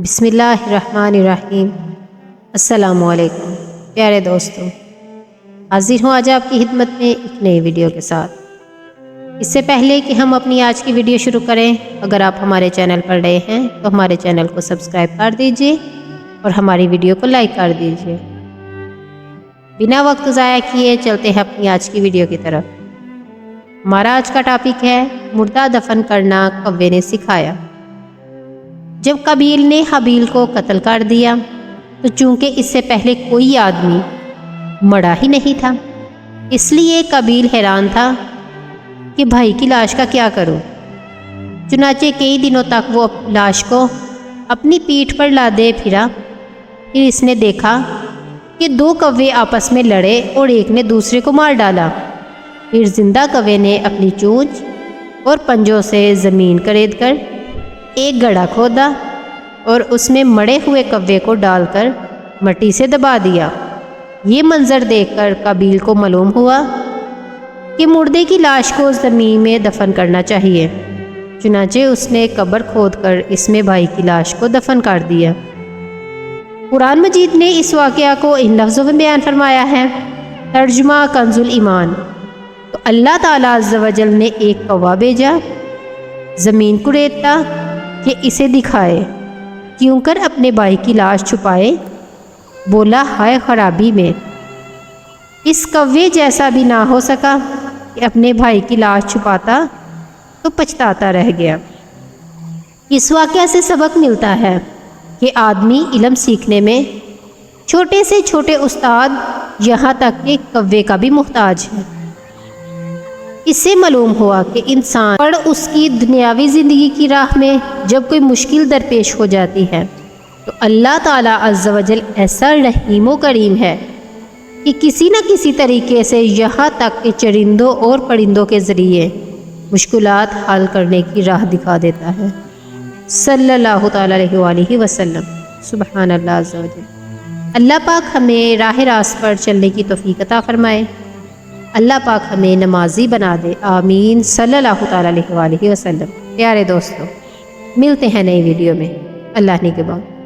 بسم اللہ الرحمن الرحیم۔ السلام علیکم پیارے دوستوں، حاضر ہوں آج آپ کی خدمت میں ایک نئی ویڈیو کے ساتھ۔ اس سے پہلے کہ ہم اپنی آج کی ویڈیو شروع کریں، اگر آپ ہمارے چینل پر نئے ہیں تو ہمارے چینل کو سبسکرائب کر دیجئے اور ہماری ویڈیو کو لائک کر دیجئے۔ بنا وقت ضائع کیے چلتے ہیں اپنی آج کی ویڈیو کی طرف۔ ہمارا آج کا ٹاپک ہے مردہ دفن کرنا کوے نے سکھایا۔ جب قابیل نے حابیل کو قتل کر دیا تو چونکہ اس سے پہلے کوئی آدمی مرا ہی نہیں تھا، اس لیے قابیل حیران تھا کہ بھائی کی لاش کا کیا کروں۔ چنانچہ کئی دنوں تک وہ لاش کو اپنی پیٹھ پر لادے پھرا۔ پھر اس نے دیکھا کہ دو کوے آپس میں لڑے اور ایک نے دوسرے کو مار ڈالا۔ پھر زندہ کوے نے اپنی چونچ اور پنجوں سے زمین کرید کر ایک گڑھا کھودا اور اس میں مڑے ہوئے کوے کو ڈال کر مٹی سے دبا دیا۔ یہ منظر دیکھ کر قابیل کو معلوم ہوا کہ مردے کی لاش کو زمین میں دفن کرنا چاہیے۔ چنانچہ اس نے قبر کھود کر اس میں بھائی کی لاش کو دفن کر دیا۔ قرآن مجید نے اس واقعہ کو ان لفظوں میں بیان فرمایا ہے، ترجمہ کنز الایمان۔ تو اللہ تعالیٰ عز و جل نے ایک کوا بھیجا زمین کریدتا کہ اسے دکھائے کیوں کر اپنے بھائی کی لاش چھپائے۔ بولا ہائے خرابی میں، اس کوے جیسا بھی نہ ہو سکا کہ اپنے بھائی کی لاش چھپاتا تو پچھتاتا رہ گیا۔ اس واقعہ سے سبق ملتا ہے کہ آدمی علم سیکھنے میں چھوٹے سے چھوٹے استاد یہاں تک کہ کوے کا بھی محتاج ہے۔ اس سے معلوم ہوا کہ انسان پر اس کی دنیاوی زندگی کی راہ میں جب کوئی مشکل درپیش ہو جاتی ہے تو اللہ تعالیٰ عز و جل ایسا رحیم و کریم ہے کہ کسی نہ کسی طریقے سے یہاں تک کہ چرندوں اور پرندوں کے ذریعے مشکلات حل کرنے کی راہ دکھا دیتا ہے۔ صلی اللہ تعالیٰ علیہ وآلہ وسلم۔ سبحان اللہ عز و جل۔ اللہ پاک ہمیں راہ راست پر چلنے کی توفیق عطا فرمائے۔ اللہ پاک ہمیں نمازی بنا دے، آمین صلی اللہ تعالیٰ علیہ وآلہ وسلم۔ پیارے دوستوں، ملتے ہیں نئی ویڈیو میں، اللہ نے کے بعد۔